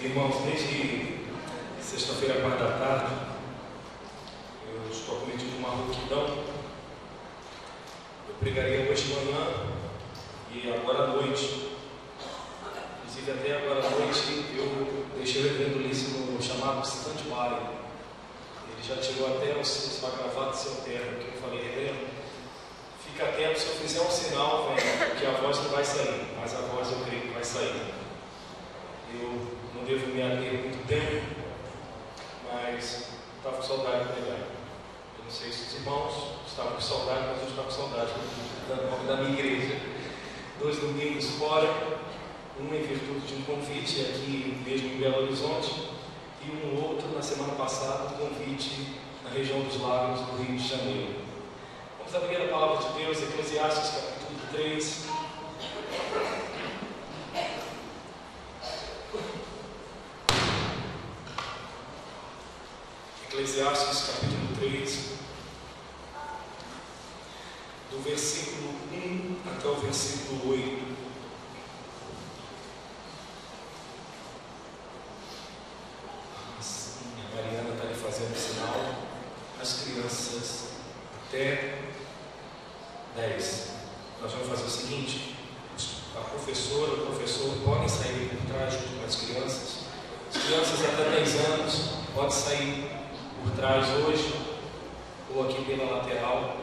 Irmãos, desde sexta-feira, 4 da tarde, eu estou cometido uma rouquidão. Eu pregaria hoje de manhã e agora à noite. Inclusive, até agora à noite, eu deixei o reverendo Ulisses no chamado stand-by. Ele já tirou até os gravados do seu terno, que eu falei, reverendo, fica atento, se eu fizer um sinal, que a voz não vai sair, mas a voz eu creio que vai sair. Eu não devo me ater muito tempo, mas estava com saudade de pregar. Eu não sei se os irmãos estavam com saudade, mas eu estava com saudade da minha igreja. 2 domingos fora, um em virtude de um convite aqui mesmo em Belo Horizonte, e um outro na semana passada, um convite na região dos Lagos do Rio de Janeiro. Vamos abrir a palavra de Deus, Eclesiastes capítulo 3. Eclesiastes capítulo 3, do versículo 1 até o versículo 8. A Mariana está lhe fazendo sinal. As crianças até 10. Nós vamos fazer o seguinte: a professora, o professor podem sair por trás junto com as crianças. As crianças até 10 anos podem sair por trás hoje, ou aqui pela lateral.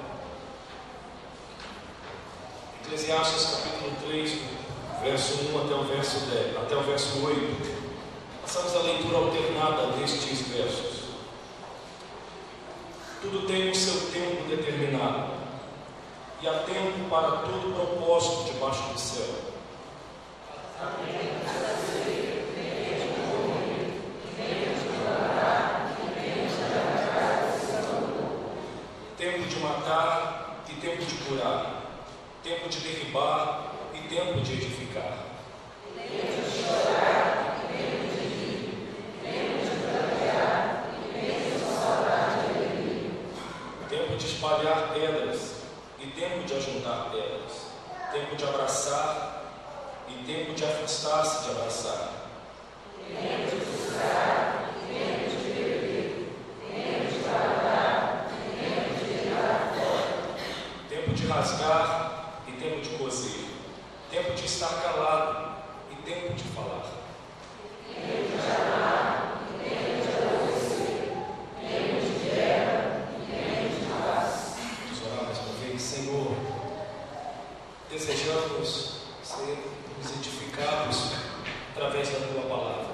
Eclesiastes capítulo 3, verso 1 até o verso 8. Passamos a leitura alternada destes versos. Tudo tem o seu tempo determinado, e há tempo para todo propósito debaixo do céu. Tempo de matar e tempo de curar, tempo de derribar e tempo de edificar, tempo de chorar e tempo de rir, tempo de prantear e tempo de saltar de alegria, tempo de espalhar pedras e tempo de ajuntar pedras, tempo de abraçar e tempo de afastar-se de abraçar, tempo de buscar e tempo de beber, tempo de guardar e tempo de deitar fora, tempo de rasgar e tempo de coser, tempo de estar calado e tempo de falar, tempo de amar e tempo de aborrecer, tempo de guerra e tempo de paz. Vamos orar mais uma vez. Senhor, desejamos sermos edificados através da Tua palavra.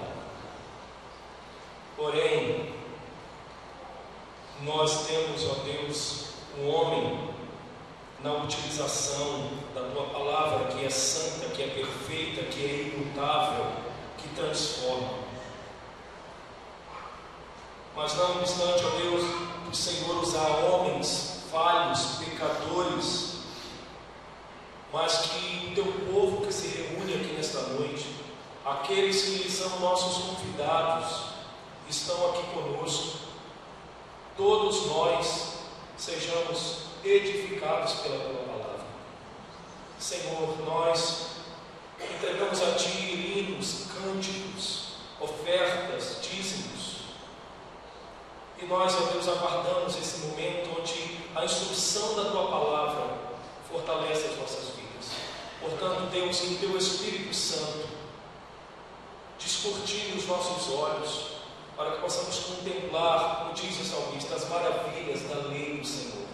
Porém, nós temos, ó Deus, um homem na utilização da Tua palavra, que é santa, que é perfeita, que é imutável, que transforma. Mas não obstante, ó Deus, o Senhor usar homens falhos, pecadores, mas que o Teu povo que se reúne aqui nesta noite, aqueles que são nossos convidados, estão aqui conosco, todos nós sejamos edificados pela Tua palavra. Senhor, nós entregamos a Ti hinos, cânticos, ofertas, dízimos, e nós, ó Deus, aguardamos esse momento onde a instrução da Tua palavra fortalece as nossas vidas. Portanto, Deus, que o Teu Espírito Santo descortine os nossos olhos, para que possamos contemplar, como diz o salmista, as maravilhas da lei do Senhor.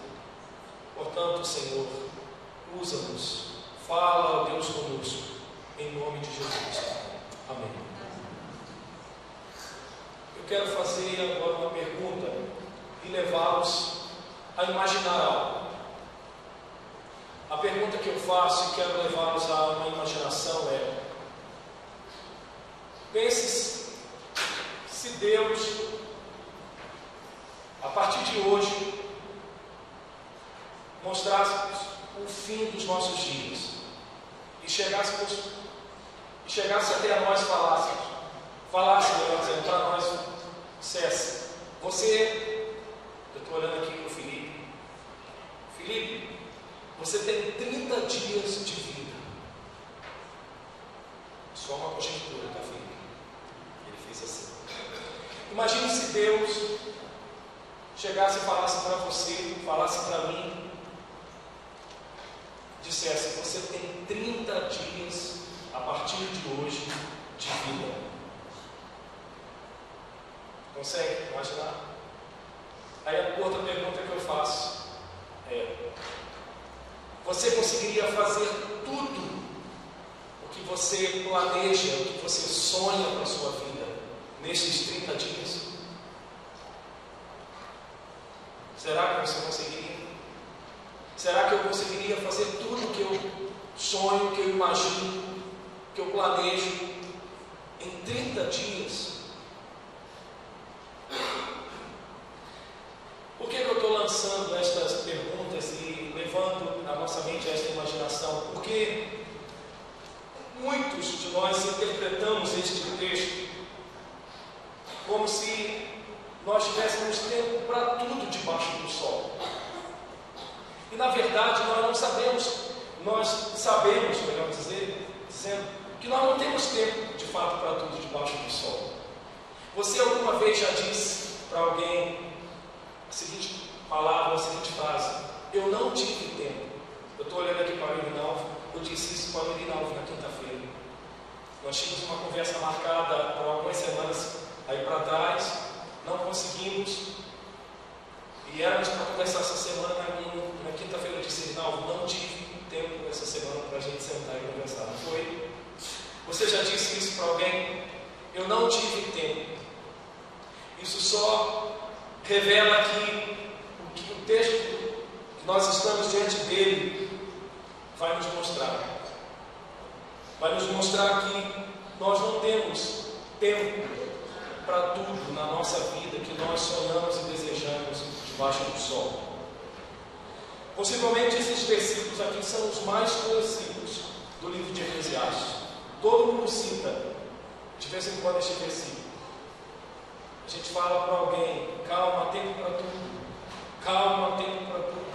Portanto, Senhor, usa-nos, fala, ó Deus, conosco, em nome de Jesus. Amém. Eu quero fazer agora uma pergunta e levá-los a imaginar algo. A pergunta que eu faço e quero levá-los a uma imaginação é: pense se Deus, a partir de hoje, mostrasse o fim dos nossos dias e chegasse até a nós, falasse melhor dizendo, para nós, dissesse: você, eu estou olhando aqui para o Felipe, você tem 30 dias de vida. Só uma conjectura, tá, Felipe? Ele fez assim. Imagine se Deus chegasse e falasse para você, falasse para mim, dissesse: você tem 30 dias a partir de hoje de vida. Consegue imaginar? Aí a outra pergunta que eu faço é: você conseguiria fazer tudo o que você planeja, o que você sonha para a sua vida nesses 30 dias? Será que você conseguiria? Será que eu conseguiria fazer tudo o que eu sonho, que eu imagino, que eu planejo em 30 dias? Por que eu estou lançando estas perguntas e levando a nossa mente a esta imaginação? Porque muitos de nós interpretamos este texto como se nós tivéssemos tempo para tudo debaixo do sol. E na verdade nós não sabemos, nós sabemos, melhor dizendo, que nós não temos tempo de fato para tudo debaixo do sol. Você alguma vez já disse para alguém a seguinte palavra, a seguinte frase: eu não tive tempo? Eu estou olhando aqui para o Irinalvo, eu disse isso para o Irinalvo na quinta-feira. Nós tínhamos uma conversa marcada por algumas semanas aí para trás, não conseguimos, e éramos para conversar essa semana. Na quinta-feira eu disse: Irinalvo, não tive tempo essa semana para a gente sentar e conversar. Não foi? Você já disse isso para alguém? Eu não tive tempo. Isso só revela que o texto que nós estamos diante dele vai nos mostrar. Vai nos mostrar que nós não temos tempo para tudo na nossa vida que nós sonhamos e desejamos debaixo do sol. Possivelmente esses versículos aqui são os mais conhecidos do livro de Eclesiastes. Todo mundo cita de vez em quando este versículo. A gente fala para alguém: calma, há tempo para tudo. Calma, há tempo para tudo.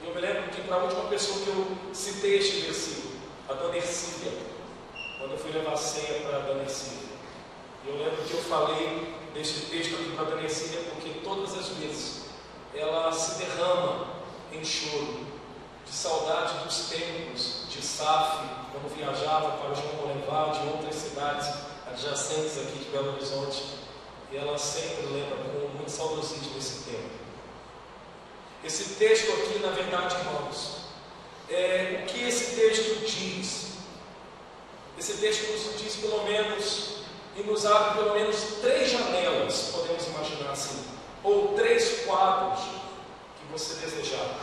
E eu me lembro que para a última pessoa que eu citei este versículo, a Dona Ercília, quando eu fui levar a ceia para a Dona Ercília. E eu lembro que eu falei deste texto aqui para a Dona Ercília, porque todas as vezes ela se derrama em choro, de saudade dos tempos de SAF, quando viajava para o João Moleval, de outras cidades adjacentes aqui de Belo Horizonte, e ela sempre lembra com muito saudosismo esse tempo. Esse texto aqui, na verdade, irmãos, o que esse texto diz? Esse texto nos diz pelo menos, e nos abre pelo menos 3 janelas, podemos imaginar assim, ou 3 quadros que você desejar.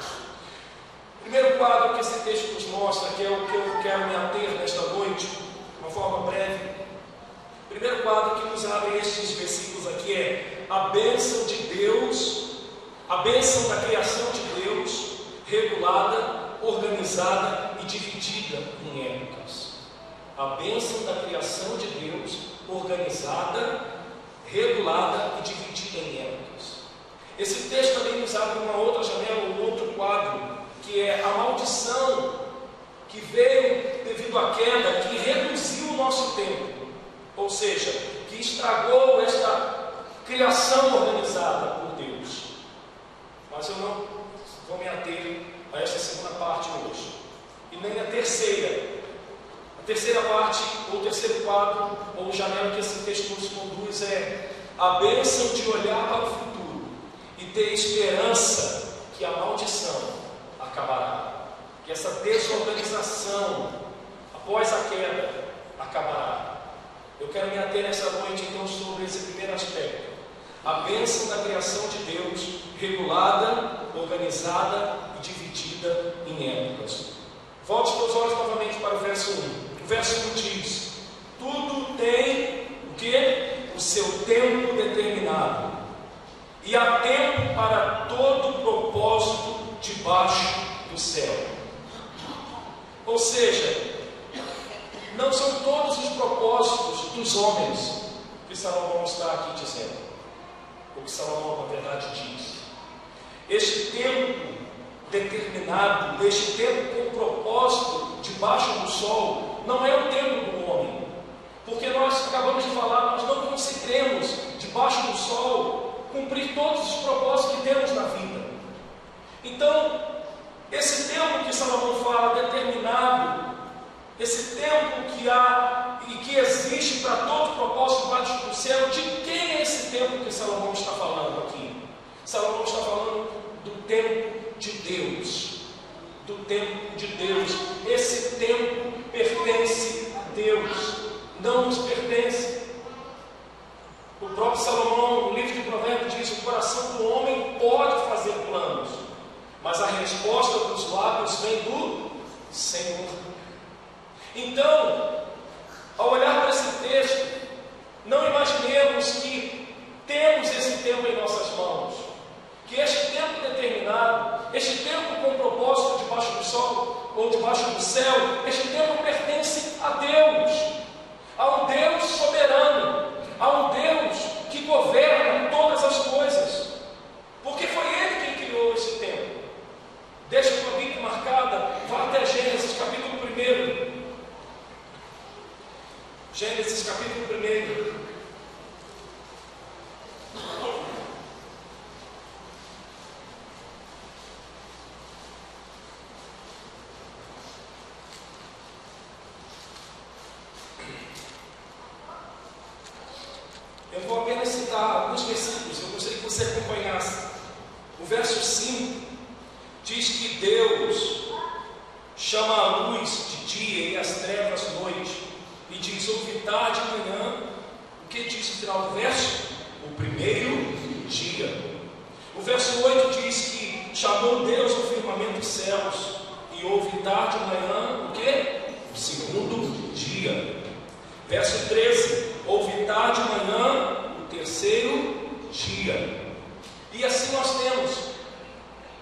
O primeiro quadro que esse texto nos mostra, que é o que eu quero me ater nesta noite, de uma forma breve. O primeiro quadro que nos abre estes versículos aqui é a bênção de Deus, a bênção da criação de Deus, regulada, organizada e dividida em épocas. A bênção da criação de Deus, organizada, regulada e dividida em épocas. Esse texto também nos abre uma outra janela, um outro quadro, que é a maldição que veio devido à queda, que reduziu o nosso tempo, ou seja, que estragou esta criação organizada por Deus. Mas eu não vou me ater a esta segunda parte hoje, e nem a terceira. A terceira parte, ou o terceiro quadro, ou janela que esse texto nos conduz é a bênção de olhar para o futuro e ter esperança que a maldição acabará, que essa desorganização após a queda acabará. Eu quero me ater nessa noite então sobre esse primeiro aspecto, a bênção da criação de Deus, regulada, organizada e dividida em épocas. Volte seus olhos novamente para o verso 1. O verso 1 diz: tudo tem o que? O seu tempo determinado, e há tempo para todo propósito debaixo do céu. Ou seja, não são todos os propósitos dos homens que Salomão está aqui dizendo, o que Salomão na verdade diz. Este tempo determinado, este tempo com propósito debaixo do sol, não é o tempo do homem, porque nós acabamos de falar, nós não existe para todo propósito debaixo do céu. De quem é esse tempo que Salomão está falando aqui? Salomão está falando do tempo de Deus. Do tempo de Deus. Esse tempo pertence a Deus, não nos pertence. O próprio Salomão, no livro de Provérbios, diz: o coração do homem pode fazer planos, mas a resposta dos lábios vem do Senhor. Então, ao olhar para esse texto, não imaginemos que temos esse tempo em nossas mãos, que este tempo determinado, este tempo com propósito debaixo do sol ou debaixo do céu, este tempo pertence a Deus, a um Deus soberano, a um Deus que governa todas as coisas, porque foi Ele quem criou esse tempo. Deixa a tua Bíblia marcada, vá até Gênesis capítulo 1. Gênesis capítulo 1. Eu vou apenas citar alguns versículos, eu gostaria que você acompanhasse. O verso 5 diz que Deus chama a luz de dia e as trevas noite, e diz: houve tarde e manhã. O que diz o final do verso? O primeiro dia. O verso 8 diz que chamou Deus o firmamento dos céus, e houve tarde e manhã. O que? O segundo dia. Verso 13: houve tarde e manhã, o terceiro dia. E assim nós temos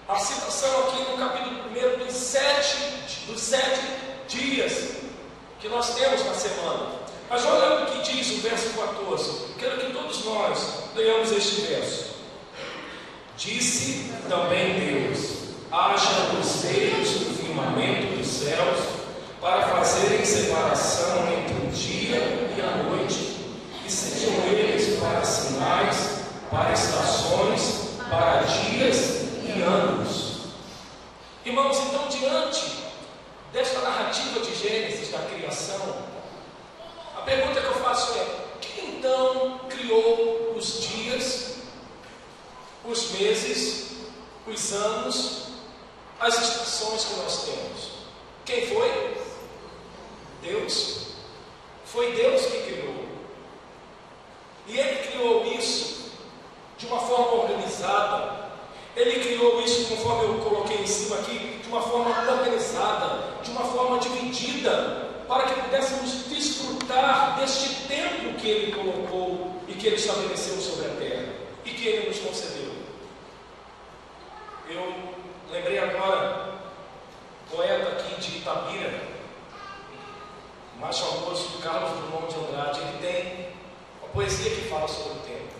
a citação aqui no capítulo 1 dos sete dias que nós temos na semana. Mas olha o que diz o verso 14. Quero que todos nós leiamos este verso. Disse também Deus: haja luzeiros no firmamento dos céus, para fazerem separação entre o dia e a noite, e sejam eles para sinais, para estações, para dias e anos. Irmãos, então, diante desta narrativa de Gênesis, da criação, a pergunta que eu faço é: quem então criou os dias, os meses, os anos, as estações que nós temos? Quem foi? Deus. Foi Deus que criou. E Ele criou isso de uma forma organizada. Ele criou isso, conforme eu coloquei em cima aqui, de uma forma organizada, de uma forma dividida, para que pudéssemos desfrutar deste tempo que Ele colocou e que Ele estabeleceu sobre a terra e que Ele nos concedeu. Eu lembrei agora, poeta aqui de Itabira, o mais famoso, Carlos Drummond de Andrade. Ele tem uma poesia que fala sobre o tempo,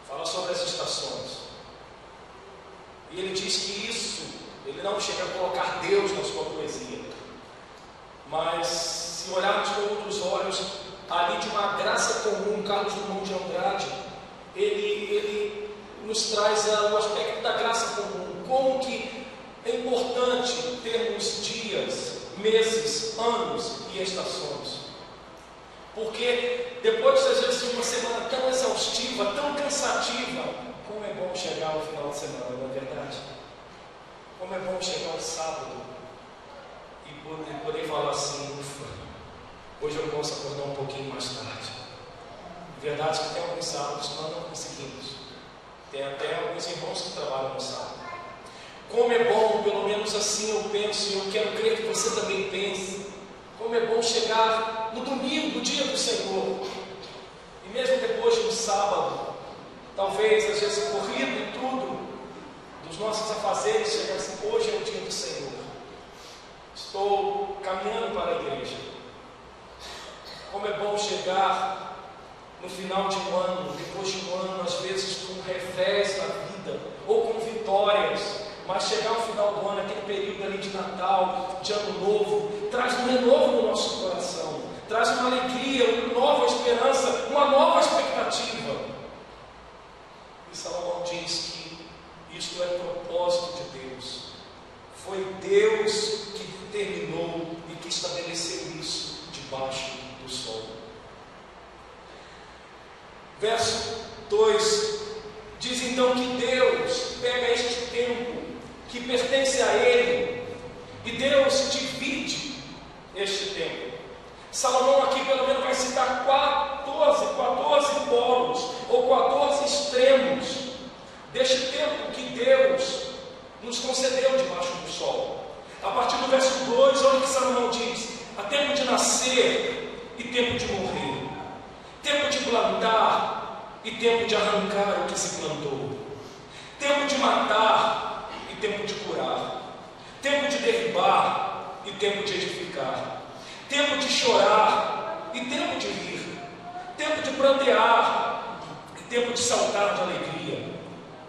fala sobre as estações. E ele diz que isso, ele não chega a colocar Deus na sua poesia, mas se olharmos com outros olhos, ali de uma graça comum, Carlos Drummond de Andrade, ele nos traz o aspecto da graça comum, como que é importante termos dias, meses, anos e estações. Porque depois, às vezes, de uma semana tão exaustiva, tão cansativa, como é bom chegar ao final de semana, não é verdade? Como é bom chegar ao sábado e poder falar assim: ufa, hoje eu posso acordar um pouquinho mais tarde. Verdade que tem alguns sábados que nós não conseguimos. Tem até alguns irmãos que trabalham no sábado. Como é bom, pelo menos assim eu penso, e eu quero crer que você também pense, como é bom chegar no domingo, o dia do Senhor, e mesmo depois de um sábado, talvez às vezes corrido e tudo, dos nossos afazeres, chegar assim: hoje é o dia do Senhor, estou caminhando para a igreja. Como é bom chegar no final de um ano, depois de um ano, às vezes com revés na vida, ou com vitórias, mas chegar ao final do ano, aquele período ali de Natal, de Ano Novo, traz um renovo no nosso coração, traz uma alegria, uma nova esperança, uma nova expectativa. E Salomão diz que isto é propósito de Deus. Foi Deus que determinou e que estabeleceu isso debaixo do sol. Verso 2 diz então que Deus pega este tempo que pertence a Ele e Deus divide este tempo. Salomão aqui pelo menos vai citar 14 polos ou 14 extremos deste tempo que Deus nos concedeu debaixo do sol. A partir do verso 2, olha o que Salomão diz: há tempo de nascer e tempo de morrer, tempo de plantar e tempo de arrancar o que se plantou, tempo de matar e tempo de curar, tempo de derribar e tempo de edificar, tempo de chorar e tempo de rir, tempo de prantear e tempo de saltar de alegria,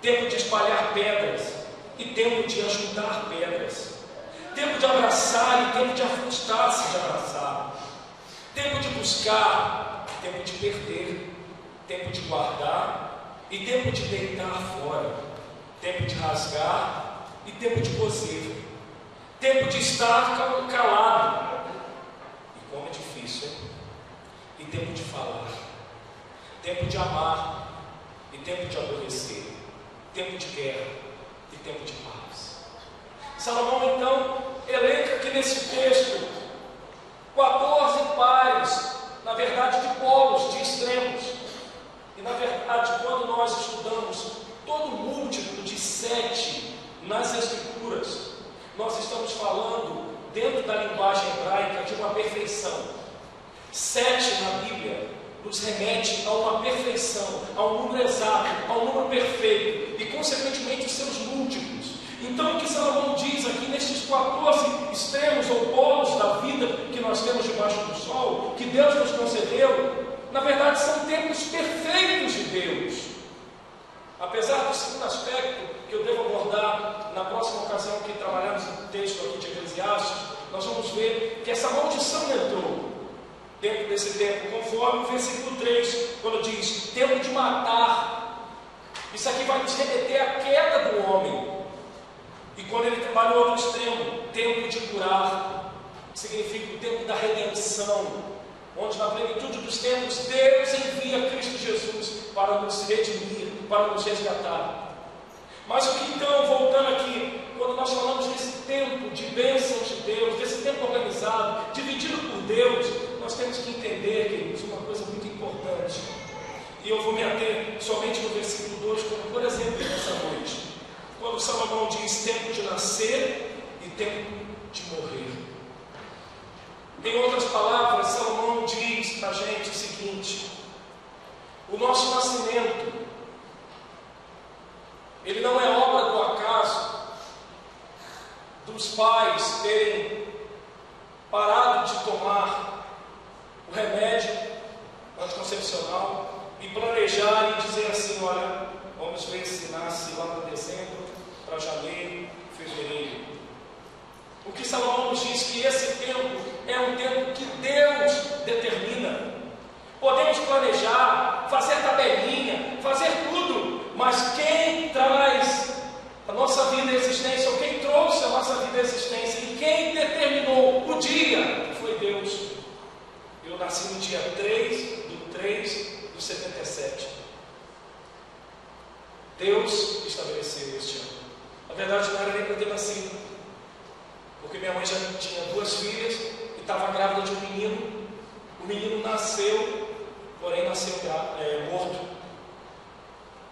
tempo de espalhar pedras e tempo de ajuntar pedras, tempo de abraçar e tempo de afastar-se de abraçar, tempo de buscar, tempo de perder, tempo de guardar e tempo de deitar fora, tempo de rasgar e tempo de coser, tempo de estar calado, e como é difícil, hein? E tempo de falar, tempo de amar e tempo de aborrecer, tempo de guerra e tempo de paz. Salomão então elenca aqui nesse texto 14 pares, na verdade de polos, de extremos. E na verdade, quando nós estudamos todo o múltiplo de 7 nas Escrituras, nós estamos falando, dentro da linguagem hebraica, de uma perfeição. 7 na Bíblia nos remete a uma perfeição, a um número exato, a um número perfeito, e consequentemente os seus múltiplos. Então o que Salomão diz aqui nestes 14 extremos ou polos da vida que nós temos debaixo do sol, que Deus nos concedeu, na verdade são tempos perfeitos de Deus. Apesar do segundo aspecto que eu devo abordar na próxima ocasião que trabalharmos no texto aqui de Eclesiastes, nós vamos ver que essa maldição entrou dentro desse tempo, conforme o versículo 3, quando diz tempo de matar. Isso aqui vai nos remeter à queda do homem. E quando ele trabalhou no extremo, tempo de curar, significa o tempo da redenção, onde na plenitude dos tempos Deus envia Cristo Jesus para nos redimir, para nos resgatar. Mas o que então, voltando aqui, quando nós falamos desse tempo de bênçãos de Deus, desse tempo organizado, dividido por Deus, nós temos que entender, queridos, uma coisa muito importante. E eu vou me ater somente no versículo 2, como por exemplo nessa noite, quando Salomão diz tempo de nascer e tempo de morrer. Em outras palavras, Salomão diz para a gente o seguinte: o nosso nascimento, ele não é obra do acaso, dos pais terem parado de tomar o remédio anticoncepcional e planejar e dizer assim: olha, vamos ver se nasce lá para dezembro, para janeiro, fevereiro. O que Salomão nos diz que esse tempo é um tempo que Deus determina. Podemos planejar, fazer tabelinha, fazer tudo, mas quem traz a nossa vida à existência, ou quem trouxe a nossa vida à existência, e quem determinou o dia, foi Deus. Eu nasci no dia 3/3/77. Deus estabeleceu este ano. Na verdade, não era nem para ter nascido, porque minha mãe já tinha 2 filhas e estava grávida de um menino. O menino nasceu, porém nasceu morto.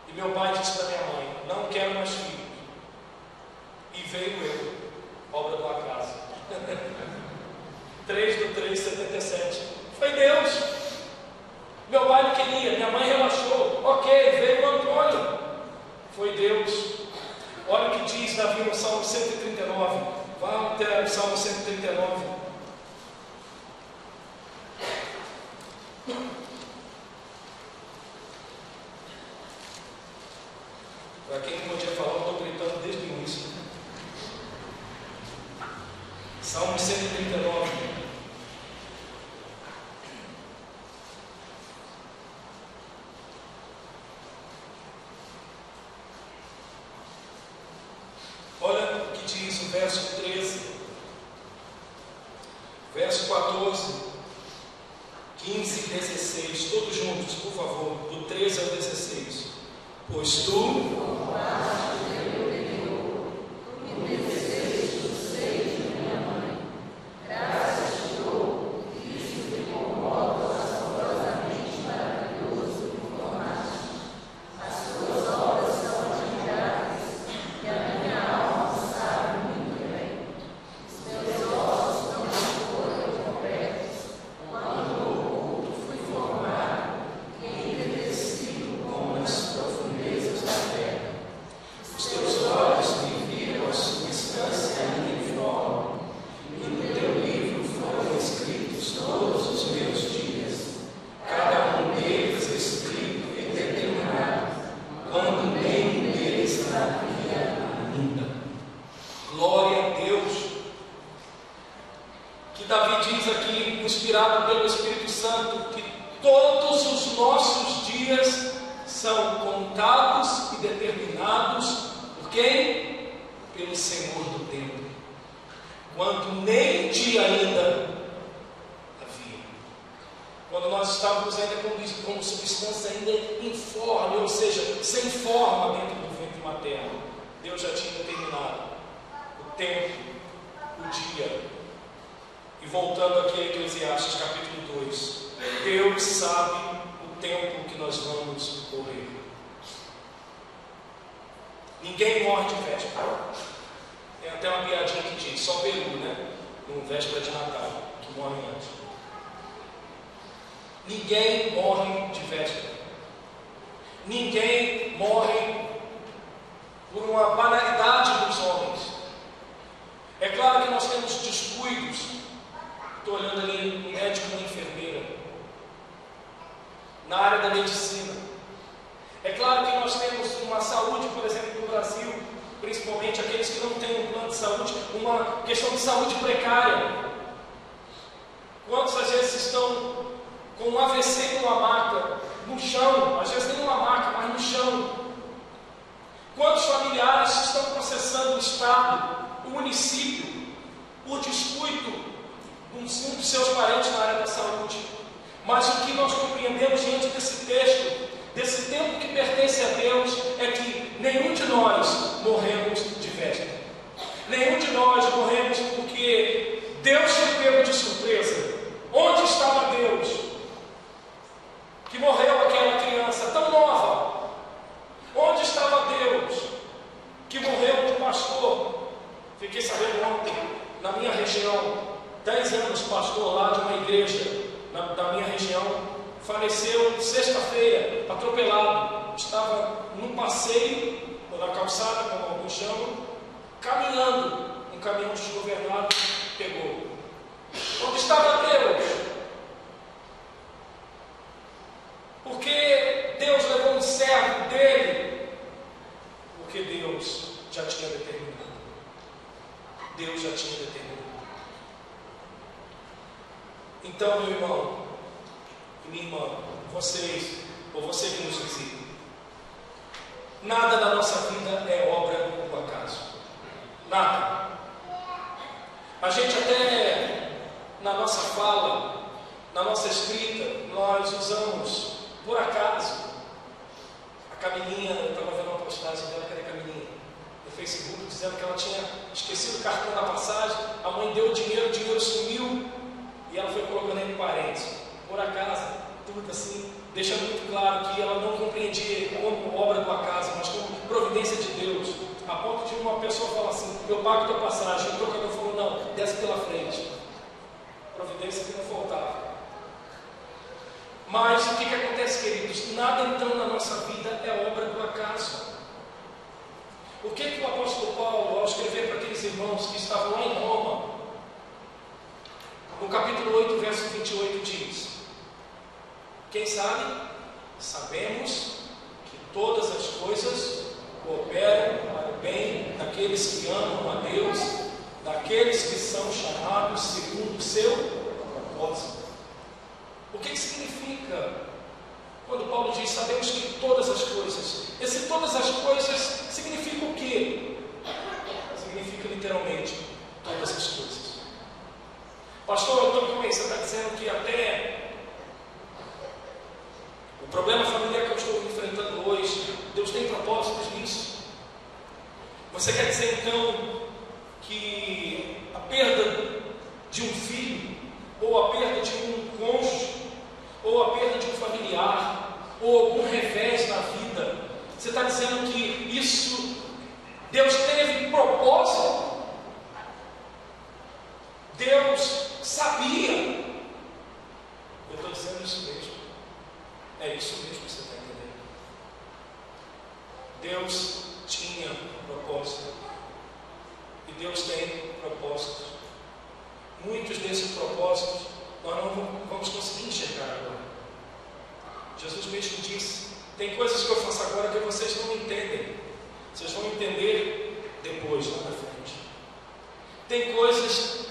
E meu pai disse para minha mãe: não quero mais filhos. E veio eu, obra do acaso. 3/3/77. Foi Deus. Meu pai não queria, minha mãe relaxou. Ok, veio o Antônio. Foi Deus. Olha o que diz Davi no Salmo 139. Vá até o Salmo 139. Para quem não podia falar, eu estou gritando desde o início. Salmo 139. Olha o que diz o verso 13, verso 14, 15 e 16, todos juntos, por favor, do 13 ao 16. Pois tu Então, meu irmão e minha irmã, vocês, ou você que nos visita, nada da nossa vida é obra do acaso. Nada. A gente até, na nossa fala, na nossa escrita, nós usamos por acaso. A Camilinha, eu estava vendo uma postagem dela, cadê a Camilinha? No Facebook, dizendo que ela tinha esquecido o cartão na passagem, a mãe deu o dinheiro sumiu, e ela foi colocando entre parênteses. Por acaso, tudo assim, deixando muito claro que ela não compreendia como obra do acaso, mas como providência de Deus. A ponto de uma pessoa falar assim: eu pago a tua passagem. O trocador falou: não, desce pela frente. Providência que não faltava. Mas o que acontece, queridos? Nada então na nossa vida é obra do acaso. O que o apóstolo Paulo, ao escrever para aqueles irmãos que estavam lá em Roma, no capítulo 8, verso 28, diz: quem sabe? Sabemos que todas as coisas cooperam para o bem daqueles que amam a Deus, daqueles que são chamados segundo o seu propósito. O que significa quando Paulo diz: sabemos que todas as coisas? Esse todas as coisas significa o quê? Significa literalmente todas as coisas. Pastor, então como é? Você está dizendo que até está dizendo que isso, Deus teve propósito? Deus sabia? Eu estou dizendo isso mesmo. É isso mesmo que você está entendendo. Deus tinha propósito. E Deus tem propósitos. Muitos desses propósitos nós não vamos conseguir enxergar agora. Jesus mesmo disse: tem coisas que eu faço agora que vocês não entendem. Vocês vão entender depois, lá na frente. Tem coisas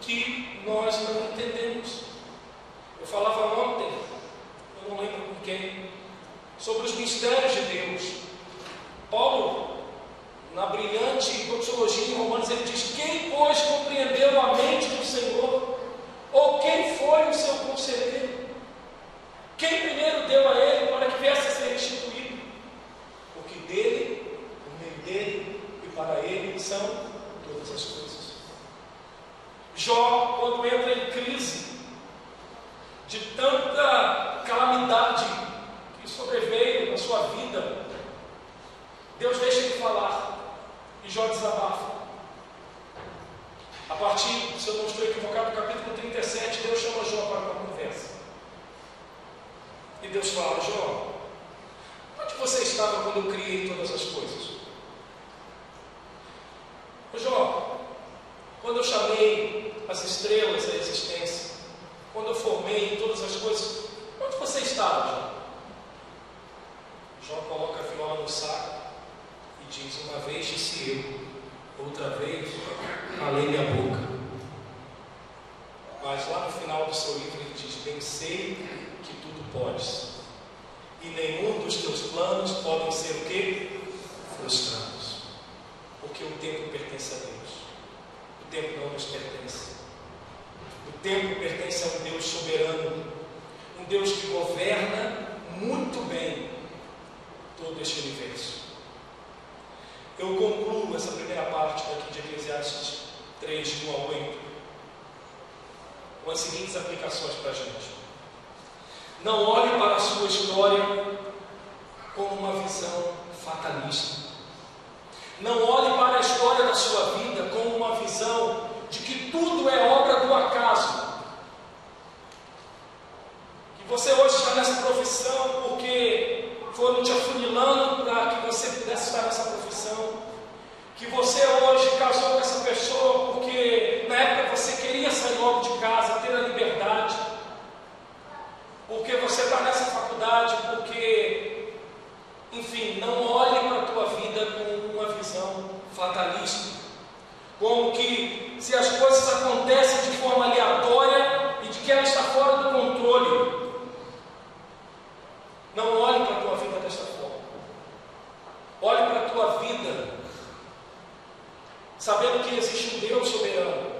que nós não entendemos. Eu falava ontem, eu não lembro com quem, sobre os mistérios de Deus. Paulo, na brilhante doxologia em Romanos, ele diz: quem, pois, compreendeu a mente do Senhor? Ou quem foi o seu conselheiro? Quem primeiro deu a ele para que viesse a ser restituído? Porque dele, por meio dele e para ele são todas as coisas. Jó, quando entra em crise de tanta calamidade que sobreveio na sua vida, Deus deixa ele falar e Jó desabafa. A partir, se eu não estou equivocado, do capítulo 37, Deus chama Jó para uma conversa. E Deus fala: Jó, onde você estava quando eu criei todas as coisas? Jó, quando eu chamei as estrelas à existência, quando eu formei todas as coisas, onde você estava, Jó? Jó coloca a viola no saco e diz: uma vez disse eu, outra vez calei minha boca. Mas lá no final do seu livro ele diz: bem sei que tudo podes, e nenhum dos teus planos podem ser o quê? Frustrados. Porque o tempo pertence a Deus. O tempo não nos pertence. O tempo pertence a um Deus soberano, um Deus que governa muito bem todo este universo. Eu concluo essa primeira parte daqui de Eclesiastes 3, de 1 ao 8, com as seguintes aplicações para a gente. Não olhe para a sua história com uma visão fatalista. Não olhe para a história da sua vida com uma visão de que tudo é obra do acaso. Que você hoje está nessa profissão porque foram te afunilando para que você pudesse estar nessa profissão. Que você hoje casou com essa pessoa porque na época você queria sair logo de casa, ter a liberdade. Porque você está nessa faculdade, porque, enfim, não olhe para a tua vida com uma visão fatalista. Como que se as coisas acontecem de forma aleatória e de que ela está fora do controle. Não olhe para a tua vida desta forma. Olhe para a tua vida sabendo que existe um Deus soberano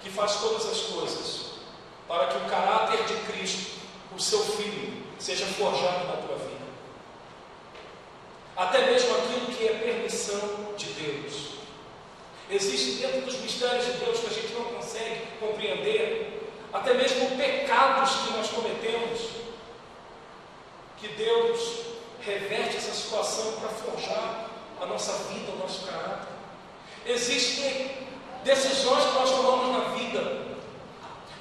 que faz todas as coisas para que o caráter de Cristo, o seu Filho, seja forjado na tua vida. Até mesmo aquilo que é permissão de Deus. Existe dentro dos mistérios de Deus que a gente não consegue compreender, até mesmo pecados que nós cometemos, que Deus reverte essa situação para forjar a nossa vida, o nosso caráter. Existem decisões que nós tomamos na vida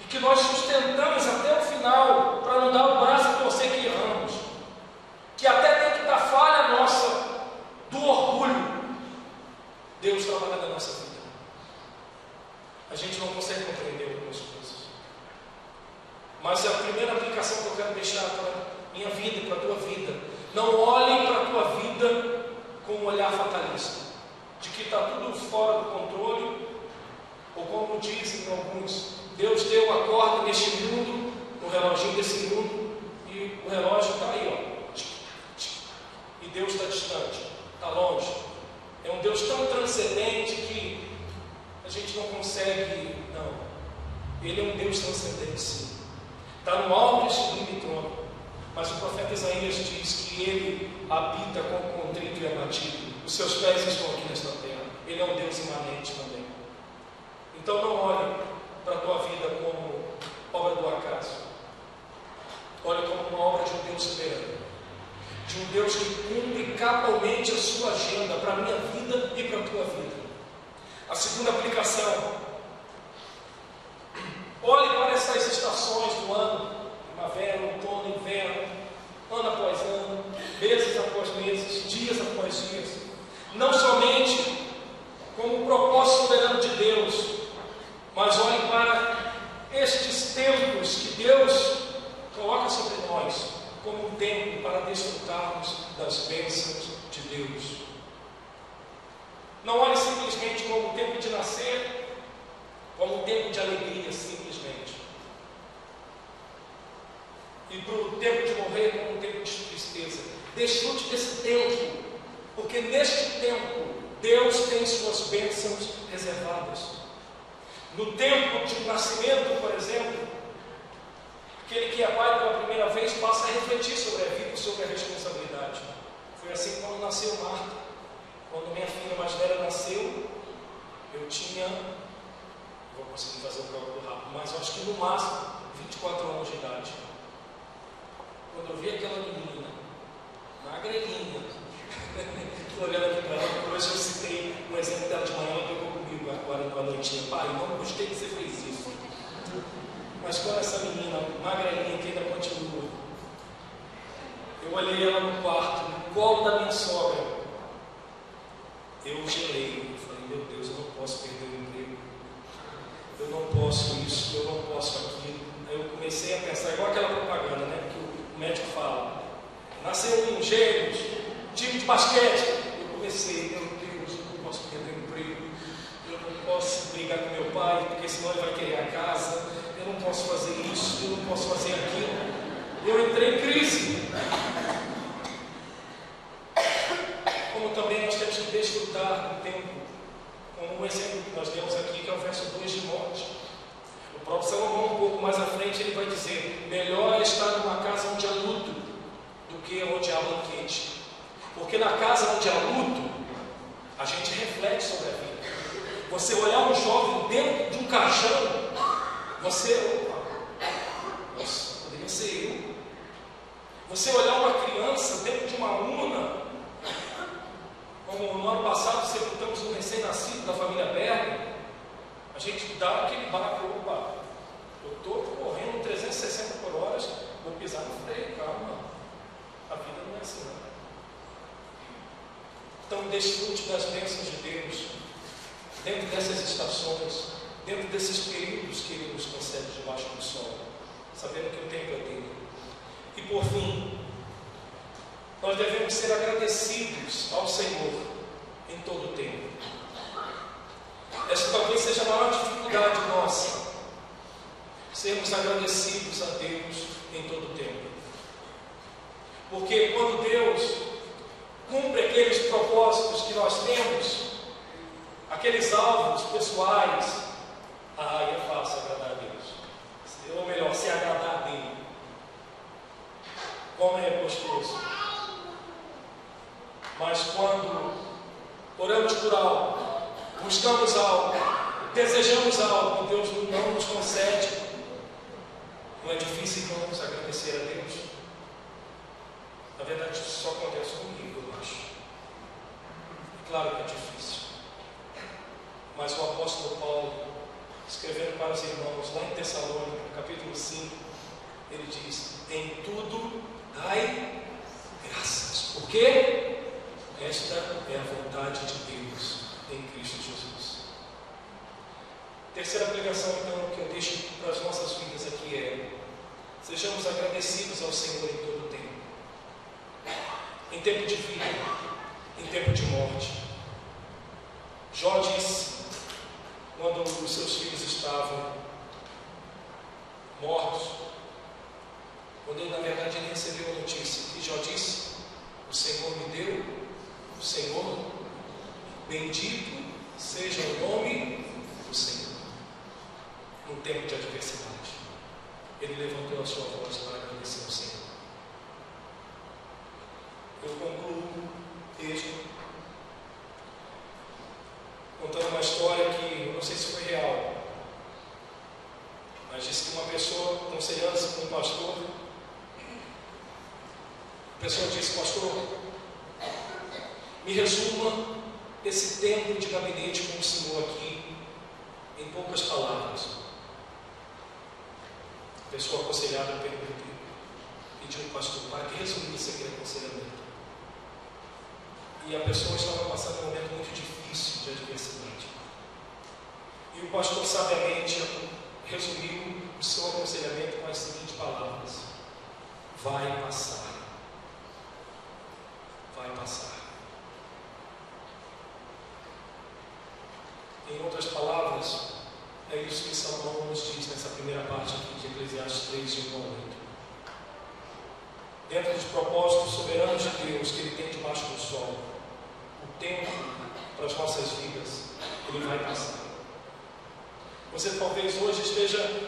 e que nós sustentamos até o final para não dar o braço a torcer que erramos, que até dentro da falha nossa, do orgulho, Deus trabalha na nossa vida. A gente não consegue compreender algumas coisas, mas a primeira aplicação que eu quero deixar para a minha vida e para a tua vida: não olhe para a tua vida com um olhar fatalista, de que está tudo fora do controle, ou como dizem alguns, Deus deu a corda neste mundo, no reloginho desse mundo, e o relógio está aí, ó, e Deus está distante, está longe. É um Deus tão transcendente que a gente não consegue, não. Ele é um Deus transcendente, sim. Está no alto e sublime trono. Mas o profeta Isaías diz que ele habita com o contrito e abatido. Os seus pés estão aqui nesta terra. Ele é um Deus imanente também. Então não olhe para a tua vida como obra do acaso. Olhe como uma obra de um Deus soberano. de um Deus que cumpre cabalmente a sua agenda para a minha vida e para a tua vida. A segunda aplicação: olhe para essas estações do ano, primavera, outono, inverno, ano após ano, meses após meses, dias após dias, não somente como um propósito soberano de Deus, mas olhe para estes tempos que Deus coloca sobre nós como um tempo para desfrutarmos das bênçãos de Deus. Não olhe simplesmente como um tempo de nascer, como um tempo de alegria, simplesmente. E para o tempo de morrer, como um tempo de tristeza. Desfrute desse tempo, porque neste tempo Deus tem suas bênçãos reservadas. No tempo de nascimento, por exemplo, aquele que é pai pela primeira vez passa a refletir sobre a vida e sobre a responsabilidade. Foi assim quando nasceu Marta. Quando minha filha mais velha nasceu, eu tinha, vou conseguir fazer o cálculo rápido, mas eu acho que no máximo 24 anos de idade. Quando eu vi aquela menina, magrelinha, estou olhando aqui para ela, porque hoje eu citei um exemplo dela de manhã, ela pegou comigo agora à noitinha. Pai, não gostei que você fez isso. Mas quando essa menina, magrelinha, que ainda continua, eu olhei ela no quarto, no colo da minha sogra, eu gelei. Eu falei, meu Deus, eu não posso perder o emprego. Eu não posso isso, eu não posso aquilo. Aí eu comecei a pensar, igual aquela propaganda, né? Que o médico fala, nasceu um gêmeos, time de basquete. Eu comecei, meu Deus, eu não posso perder o emprego. Eu não posso brigar com meu pai, porque senão ele vai querer a casa. Eu não posso fazer isso, eu não posso fazer aquilo. Eu entrei em crise. Como também nós temos que desfrutar do tempo, como o exemplo que nós demos aqui, que é o verso 2 de morte. O próprio Salomão, um pouco mais à frente, ele vai dizer: melhor é estar numa casa onde há luto do que onde há banquete. Porque na casa onde há luto, a gente reflete sobre a vida. Você olhar um jovem dentro de um caixão, você, nossa, poderia ser eu. Você olhar uma criança dentro de uma urna, como no ano passado sepultamos um recém-nascido da família Berger, a gente dá aquele barco, opa, eu estou correndo 360 por hora, vou pisar no freio, calma, a vida não é assim, não. Então desfrute das bênçãos de Deus, dentro dessas estações, dentro desses períodos que Ele nos concede debaixo do sol, sabendo que o tempo é dele. E por fim, nós devemos ser agradecidos ao Senhor em todo o tempo. Essa talvez seja a maior dificuldade nossa, sermos agradecidos a Deus em todo o tempo. Porque quando Deus cumpre aqueles propósitos que nós temos, aqueles alvos pessoais, aí é fácil agradar a Deus. Ou melhor, se agradar dele. Como é gostoso. Mas quando oramos por algo, buscamos algo, desejamos algo, e Deus não nos concede, não é difícil, irmãos, agradecer a Deus. Na verdade, isso só acontece comigo, eu acho. Claro que é difícil. Mas o apóstolo Paulo, escrevendo para os irmãos lá em Tessalônica, capítulo 5, ele diz: em tudo dai graças. Por quê? Esta é a vontade de Deus em Cristo Jesus. Terceira pregação, então, que eu deixo para as nossas vidas aqui é: sejamos agradecidos ao Senhor em todo o tempo. Em tempo de vida, em tempo de morte. Jó disse, quando os seus filhos estavam mortos, quando ele, na verdade, ele recebeu a notícia, e Jó disse: o Senhor me deu, o Senhor, bendito seja o nome do Senhor. Num tempo de adversidade, ele levantou a sua voz para agradecer ao Senhor. Eu concluo o texto contando uma história que eu não sei se foi real, mas disse que uma pessoa, aconselhando-se com um pastor, A pessoa disse: pastor, me resuma esse tempo de gabinete com o Senhor aqui em poucas palavras. A pessoa aconselhada pediu ao pastor: para que resumir esse aquele aconselhamento? E a pessoa estava passando um momento muito difícil de adversidade. E o pastor sabiamente resumiu o seu aconselhamento com as seguintes palavras: vai passar. Vai passar. Em outras palavras, é isso que Salomão nos diz nessa primeira parte aqui de Eclesiastes 3, 1 ao 8. Dentro dos propósitos soberanos de Deus que Ele tem debaixo do sol, o tempo para as nossas vidas, Ele vai passar. Você talvez hoje esteja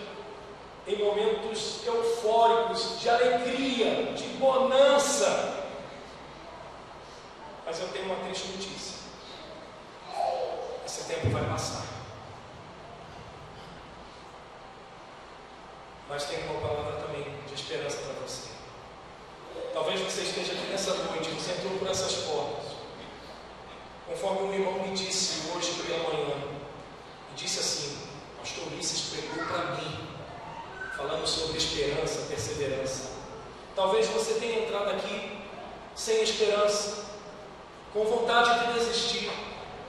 em momentos eufóricos, de alegria, de bonança. Mas eu tenho uma triste notícia: esse tempo vai passar. Mas tem uma palavra também de esperança para você. Talvez você esteja aqui nessa noite, você entrou por essas portas, conforme um irmão me disse hoje pela manhã, e disse assim: pastor Ulisses pregou para mim, falando sobre esperança, perseverança. Talvez você tenha entrado aqui sem esperança, com vontade de desistir,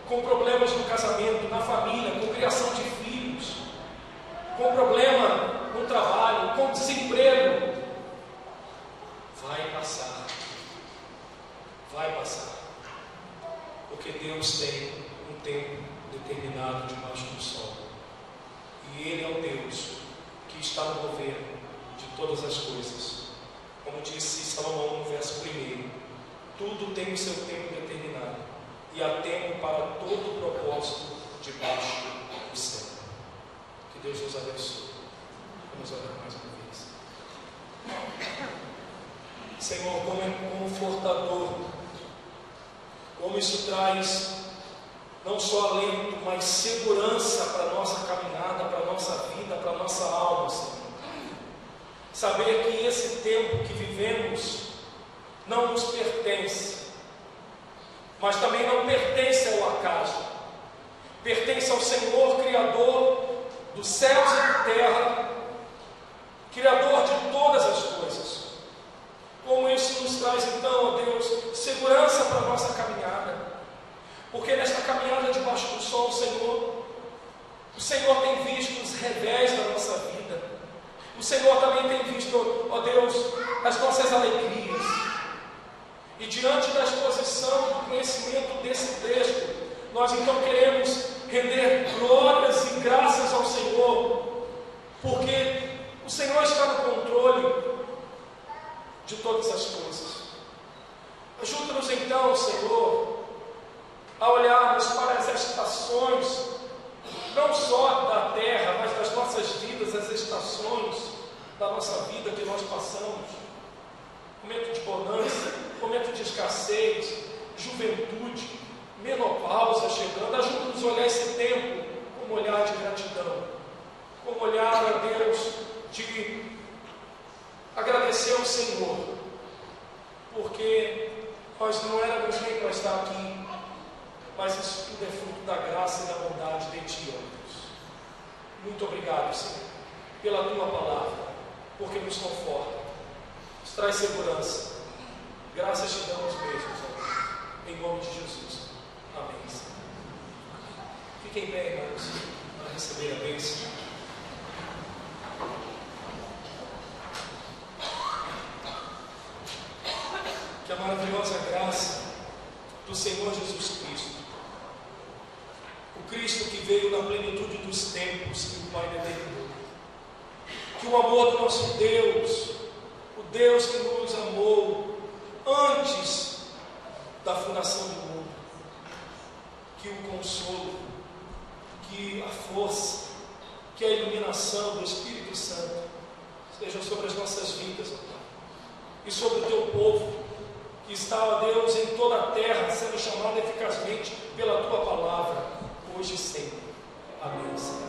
com problemas no casamento, na família, com criação de filhos, com problema no trabalho, com desemprego. Vai passar. Vai passar. Porque Deus tem um tempo determinado debaixo do sol. E Ele é o Deus que está no governo de todas as coisas. Como disse Salomão no verso 1, tudo tem o seu tempo determinado, e há tempo para todo propósito debaixo do céu. Que Deus nos abençoe. Vamos orar mais uma vez. Senhor, como é confortador, como isso traz não só alento, mas segurança para a nossa caminhada, para a nossa vida, para a nossa alma, Senhor. Saber que esse tempo que vivemos não nos pertence, mas também não pertence ao acaso, pertence ao Senhor, Criador dos céus e da terra, Criador de todas as coisas. Como isso nos traz então, ó Deus, segurança para a nossa caminhada, porque nesta caminhada debaixo do sol, o Senhor tem visto os revés da nossa vida, o Senhor também tem visto, ó Deus, as nossas alegrias. E diante da exposição do conhecimento desse texto, nós então queremos render glórias e graças ao Senhor, porque o Senhor está no controle de todas as coisas. Ajuda-nos então, Senhor, a olharmos para as estações, não só da terra, mas das nossas vidas, as estações da nossa vida que nós passamos. Momento de bonança, momento de escassez, juventude, menopausa chegando. Ajuda-nos a olhar esse tempo como olhar de gratidão, como olhar a Deus de agradecer ao Senhor, porque nós não éramos nem para estar aqui, mas isso tudo é fruto da graça e da bondade de Ti, ó Deus. Muito obrigado, Senhor, pela Tua palavra, porque nos conforta, nos traz segurança. Graças te damos mesmo, Senhor, em nome de Jesus. Amém, Senhor. Fiquem bem, irmãos, para receber a bênção. Que a maravilhosa graça do Senhor Jesus Cristo, o Cristo que veio na plenitude dos tempos que o Pai determinou, que o amor do nosso Deus, o Deus que nos amou antes da fundação do mundo, que o consolo, que a força, que a iluminação do Espírito Santo seja sobre as nossas vidas, ó Pai, e sobre o Teu povo, que está, ó Deus, em toda a terra, sendo chamado eficazmente pela Tua palavra, hoje e sempre. Amém, Senhor.